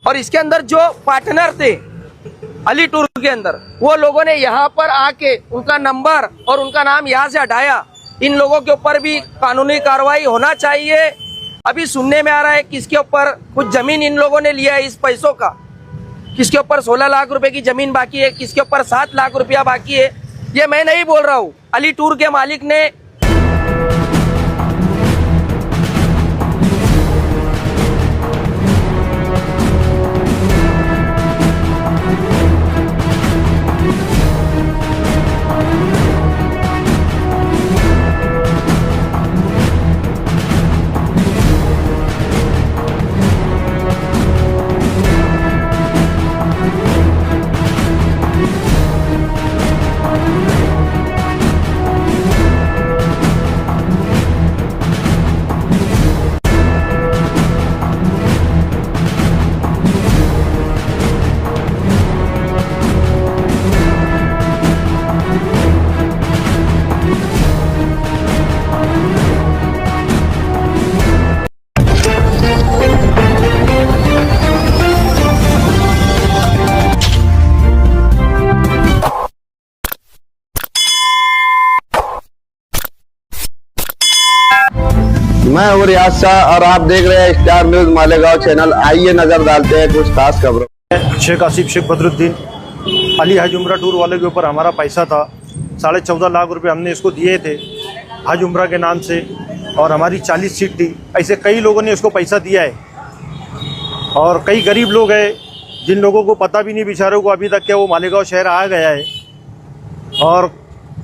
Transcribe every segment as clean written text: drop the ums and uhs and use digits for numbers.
और इसके अंदर जो पार्टनर थे अली टूर के अंदर, वो लोगों ने यहाँ पर आके उनका नंबर और उनका नाम यहाँ से हटाया। इन लोगों के ऊपर भी कानूनी कार्रवाई होना चाहिए। अभी सुनने में आ रहा है किसके ऊपर कुछ जमीन इन लोगों ने लिया है इस पैसों का, किसके ऊपर 16 लाख रुपए की जमीन बाकी है, किसके ऊपर 7 लाख रुपया बाकी है। ये मैं नहीं बोल रहा हूँ, अली टूर के मालिक ने। मैं हूँ रियाज शाह और आप देख रहे हैं स्टार न्यूज मालेगांव चैनल। आइए नजर डालते हैं कुछ खास खबरों। शेख आसिफ शेख बदरुद्दीन अली हज उम्रा टूर वाले के ऊपर हमारा पैसा था, 14.5 लाख रुपए हमने इसको दिए थे हज उम्रा के नाम से, और हमारी 40 सीट थी। ऐसे कई लोगों ने इसको पैसा दिया है और कई गरीब लोग हैं जिन लोगों को पता भी नहीं बेचारों को अभी तक क्या वो मालेगांव शहर आ गया है। और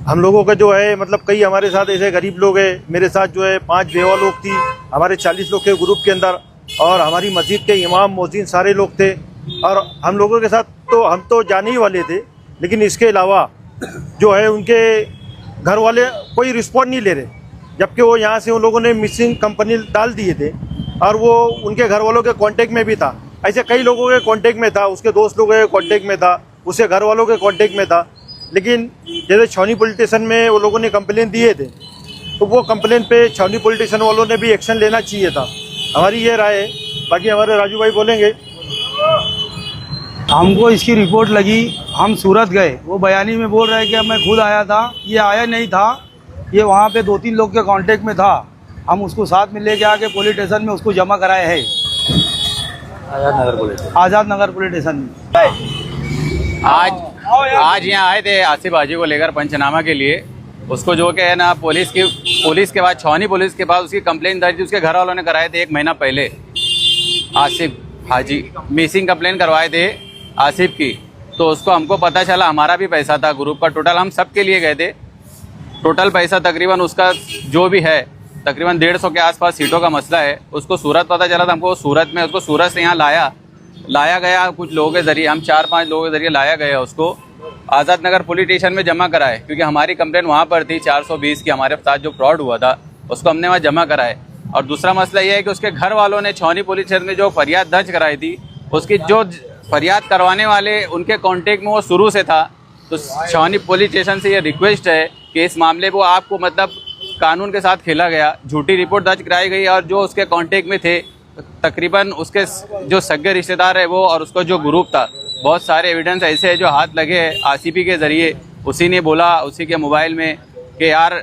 हम लोगों का जो है मतलब कई हमारे साथ ऐसे गरीब लोग हैं, मेरे साथ जो है 5 बेवा लोग थी, हमारे 40 लोग के ग्रुप के अंदर, और हमारी मस्जिद के इमाम मौज़िन सारे लोग थे। और हम लोगों के साथ तो हम तो जाने ही वाले थे, लेकिन इसके अलावा जो है उनके घर वाले कोई रिस्पॉन्ड नहीं ले रहे, जबकि वो यहाँ से उन लोगों ने मिसिंग कंपनी डाल दिए थे और वो उनके घर वालों के कॉन्टेक्ट में भी था। ऐसे कई लोगों के कॉन्टेक्ट में था, उसके दोस्त लोगों के कॉन्टेक्ट में था, उसके घर वालों के कॉन्टेक्ट में था। लेकिन जैसे छावनी पुलिस स्टेशन में वो लोगों ने कंप्लेन दिए थे, तो वो कंप्लेन पे छावनी पुलिस स्टेशन वालों ने भी एक्शन लेना चाहिए था। हमारी ये राय है। बाकी हमारे राजू भाई बोलेंगे। हमको इसकी रिपोर्ट लगी, हम सूरत गए, वो बयानी में बोल रहे हैं कि मैं खुद आया था, ये आया नहीं था, ये वहाँ पे 2-3 लोग के कांटेक्ट में था। हम उसको साथ में लेके आके पुलिस स्टेशन में उसको जमा कराए हैं, आज़ाद नगर पुलिस स्टेशन में। आज यहाँ आए थे आसिफ हाजी को लेकर पंचनामा के लिए। उसको जो कि है ना पुलिस के बाद छावनी पुलिस के पास उसकी कंप्लेन दर्ज थी, उसके घर वालों ने कराए थे 1 महीना पहले। आसिफ हाजी मिसिंग कंप्लेन करवाए थे आसिफ की, तो उसको हमको पता चला, हमारा भी पैसा था ग्रुप का, टोटल हम सब के लिए गए थे। टोटल पैसा तकरीबन उसका जो भी है तकरीबन 150 के आसपास सीटों का मसला है। उसको सूरत पता चला था, हमको सूरत में उसको सूरत से यहाँ लाया गया कुछ लोगों के जरिए, हम 4-5 लोगों के जरिए लाया गया उसको आज़ाद नगर पुलिस स्टेशन में जमा कराए, क्योंकि हमारी कंप्लेन वहाँ पर थी 420 की, हमारे साथ जो फ्रॉड हुआ था उसको हमने वहाँ जमा कराए। और दूसरा मसला ये है कि उसके घर वालों ने छावनी पुलिस स्टेशन में जो फरियाद दर्ज कराई थी, उसकी जो फरियाद करवाने वाले उनके कॉन्टेक्ट में वो शुरू से था। तो छावनी पुलिस स्टेशन से ये रिक्वेस्ट है कि इस मामले को आपको मतलब कानून के साथ खेला गया, झूठी रिपोर्ट दर्ज कराई गई, और जो उसके कॉन्टेक्ट में थे तकरीबन उसके जो सगे रिश्तेदार है वो, और उसका जो ग्रुप था, बहुत सारे एविडेंस ऐसे है जो हाथ लगे हैं आसिफी के ज़रिए। उसी ने बोला उसी के मोबाइल में कि यार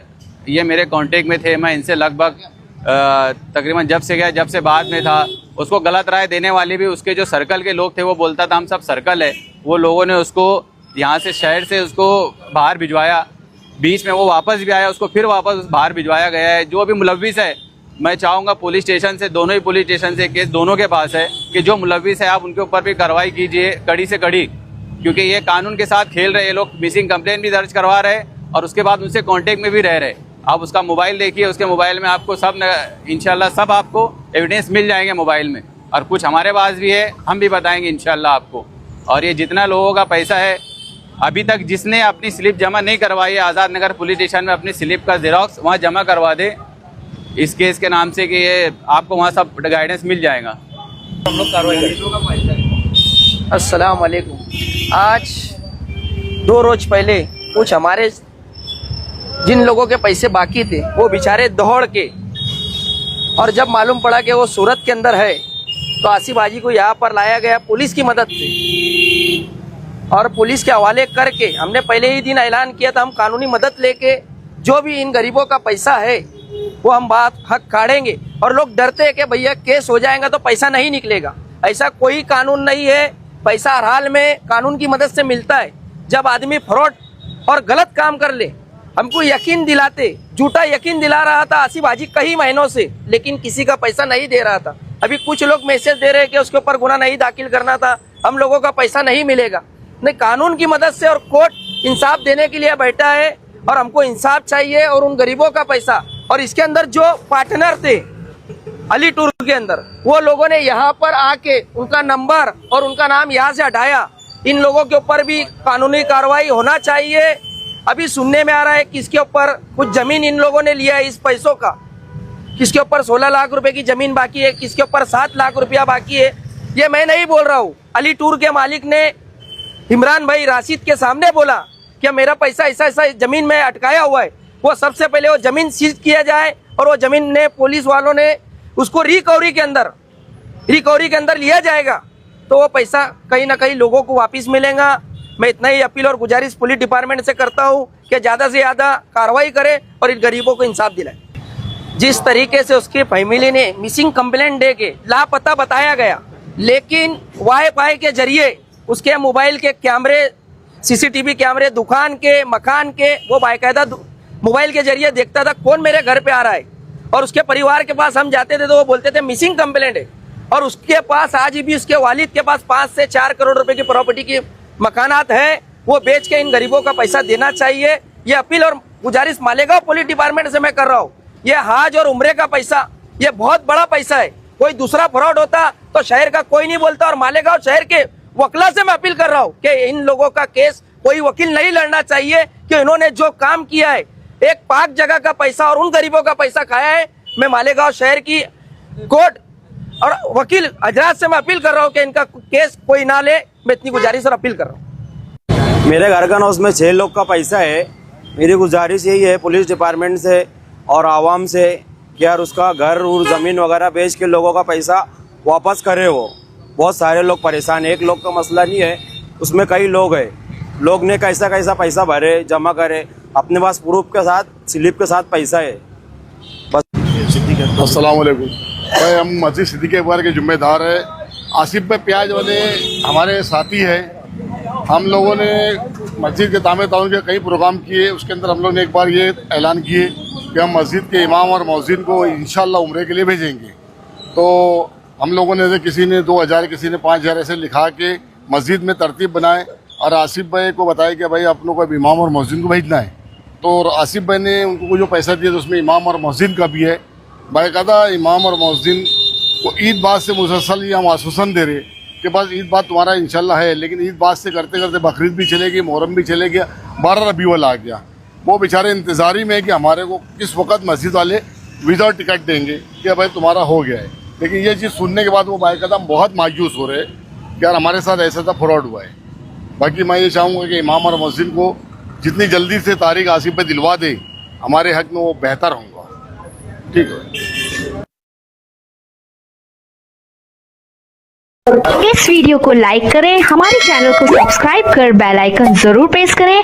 ये मेरे कांटेक्ट में थे, मैं इनसे लगभग तकरीबन जब से गया जब से बाद में था। उसको गलत राय देने वाले भी उसके जो सर्कल के लोग थे, वो बोलता था हम सब सर्कल है। वो लोगों ने उसको यहाँ से शहर से उसको बाहर भिजवाया, बीच में वो वापस भी आया, उसको फिर वापस बाहर भिजवाया गया है। जो भी मुलविस है, मैं चाहूँगा पुलिस स्टेशन से, दोनों ही पुलिस स्टेशन से केस दोनों के पास है कि जो मुलविस है आप उनके ऊपर भी कार्रवाई कीजिए कड़ी से कड़ी, क्योंकि ये कानून के साथ खेल रहे। ये लोग मिसिंग कंप्लेन भी दर्ज करवा रहे और उसके बाद उनसे कांटेक्ट में भी रह रहे। आप उसका मोबाइल देखिए, उसके मोबाइल में आपको सब इंशाल्लाह सब आपको एविडेंस मिल जाएंगे मोबाइल में, और कुछ हमारे पास भी है, हम भी बताएंगे इंशाल्लाह आपको। और ये जितना लोगों का पैसा है, अभी तक जिसने अपनी स्लिप जमा नहीं करवाई है आज़ाद नगर पुलिस स्टेशन में, अपनी स्लिप का जेरॉक्स वहाँ जमा करवा दे इस केस के नाम से, कि ये आपको वहाँ सब गाइडेंस मिल जाएगा। हम लोग कार्रवाई करेंगे। अस्सलाम वालेकुम। आज 2 रोज पहले कुछ हमारे जिन लोगों के पैसे बाकी थे वो बेचारे दौड़ के, और जब मालूम पड़ा कि वो सूरत के अंदर है, तो आसिफ हाजी को यहाँ पर लाया गया पुलिस की मदद से, और पुलिस के हवाले करके हमने पहले ही दिन ऐलान किया था हम कानूनी मदद लेके जो भी इन गरीबों का पैसा है वो हम बात हक काटेंगे। और लोग डरते हैं कि भैया केस हो जाएगा तो पैसा नहीं निकलेगा। ऐसा कोई कानून नहीं है। पैसा हर हाल में कानून की मदद से मिलता है। जब आदमी फ्रॉड और गलत काम कर ले, हमको यकीन दिलाते, झूठा यकीन दिला रहा था आसिफ हाजी कई महीनों से, लेकिन किसी का पैसा नहीं दे रहा था। अभी कुछ लोग मैसेज दे रहे हैं कि उसके ऊपर गुनाह नहीं दाखिल करना था, हम लोगों का पैसा नहीं मिलेगा। नहीं, कानून की मदद से और कोर्ट इंसाफ देने के लिए बैठा है और हमको इंसाफ चाहिए और उन गरीबों का पैसा। और इसके अंदर जो पार्टनर थे अली टूर के अंदर, वो लोगों ने यहाँ पर आके उनका नंबर और उनका नाम यहाँ से हटाया। इन लोगों के ऊपर भी कानूनी कार्रवाई होना चाहिए। अभी सुनने में आ रहा है किसके ऊपर कुछ जमीन इन लोगों ने लिया है इस पैसों का, किसके ऊपर 16 लाख रुपए की जमीन बाकी है, किसके ऊपर 7 लाख रुपया बाकी है। ये मैं नहीं बोल रहा हूँ, अली टूर के मालिक ने इमरान भाई राशिद के सामने बोला कि मेरा पैसा ऐसा ऐसा जमीन में अटकाया हुआ है। वो सबसे पहले वो जमीन सीज किया जाए और वो जमीन ने पुलिस वालों ने उसको रिकवरी के अंदर लिया जाएगा तो वो पैसा कहीं ना कहीं लोगों को वापस मिलेगा। मैं इतना ही अपील और गुजारिश पुलिस डिपार्टमेंट से करता हूँ कि ज़्यादा से ज़्यादा कार्रवाई करे और इन गरीबों को इंसाफ दिलाए। जिस तरीके से उसकी फैमिली ने मिसिंग कंप्लेंट दे के लापता बताया गया, लेकिन वाईफाई के जरिए उसके मोबाइल के कैमरे, सीसीटीवी कैमरे, दुकान के, मकान के, वो बाकायदा मोबाइल के जरिए देखता था कौन मेरे घर पे आ रहा है। और उसके परिवार के पास हम जाते थे तो वो बोलते थे मिसिंग कंप्लेंट है। और उसके पास आज भी उसके वालिद के पास 5 से 4 करोड़ रुपए की प्रॉपर्टी की मकानात है, वो बेच के इन गरीबों का पैसा देना चाहिए। ये अपील और गुजारिश मालेगांव पुलिस डिपार्टमेंट से मैं कर रहा हूँ। ये हज और उम्रे का पैसा, ये बहुत बड़ा पैसा है। कोई दूसरा फ्रॉड होता तो शहर का कोई नहीं बोलता। और मालेगांव शहर के वकील से मैं अपील कर रहा हूँ कि इन लोगों का केस कोई वकील नहीं लड़ना चाहिए कि इन्होंने जो काम किया है, एक पाक जगह का पैसा और उन गरीबों का पैसा खाया है। मैं मालेगांव शहर की कोर्ट और वकील हजरात से मैं अपील कर रहा हूँ कि इनका केस कोई ना ले। मैं इतनी गुजारिश और अपील कर रहा हूँ। मेरे घर का ना उसमें 6 लोग का पैसा है। मेरी गुजारिश यही है पुलिस डिपार्टमेंट से और आवाम से कि यार उसका घर और ज़मीन वगैरह बेच के लोगों का पैसा वापस करे। वो बहुत सारे लोग परेशान हैं, एक लोग का मसला नहीं है, उसमें कई लोग हैं। लोग ने कैसा कैसा पैसा भरे, जमा करे, अपने पास प्रूफ के साथ, स्लिप के साथ पैसा है बस। अस्सलाम वालेकुम भाई, हम मस्जिद सिद्दीक़ अकबर के जिम्मेदार है। आसिफ भाई प्याज वाले हमारे साथी हैं। हम लोगों ने मस्जिद के तामीर ताउन के कई प्रोग्राम किए। उसके अंदर हम लोग ने एक बार ये ऐलान किए कि हम मस्जिद के इमाम और मौज़िन को इंशाअल्लाह उम्रे के लिए भेजेंगे। तो हम लोगों ने, किसी ने 2000, किसी ने 5000 ऐसे लिखा के मस्जिद में तरतीब बनाए और आसिफ भाई को बताया कि भाई आप लोग को इमाम और मौज़िन को भेजना है। तो आसिफ भाई ने उनको जो पैसा दिया तो उसमें इमाम और मौज़िन का भी है। बाकायदा इमाम और मौज़िन को ईद बाद से मुसलसल ये हम आश्वासन दे रहे कि बस ईद बाद तुम्हारा इंशाल्लाह है। लेकिन ईद बाद से करते करते बकरीद भी चले गई, मुहर्रम भी चले गया, 12 रबीउल आ गया। वो बेचारे इंतज़ारी में है कि हमारे को किस वक्त मस्जिद वाले विदाउट टिकट देंगे कि भाई तुम्हारा हो गया है। लेकिन ये चीज़ सुनने के बाद वो बाकायदा बहुत मायूस हो रहे हैं कि यार हमारे साथ ऐसा था, फ्रॉड हुआ है। बाकी मैं ये चाहूँगा कि इमाम और मस्जिद को जितनी जल्दी से तारीख आसिफ पे दिलवा दे, हमारे हक में वो बेहतर होगा। ठीक है। इस वीडियो को लाइक करें, हमारे चैनल को सब्सक्राइब कर बेल आइकन जरूर प्रेस करें।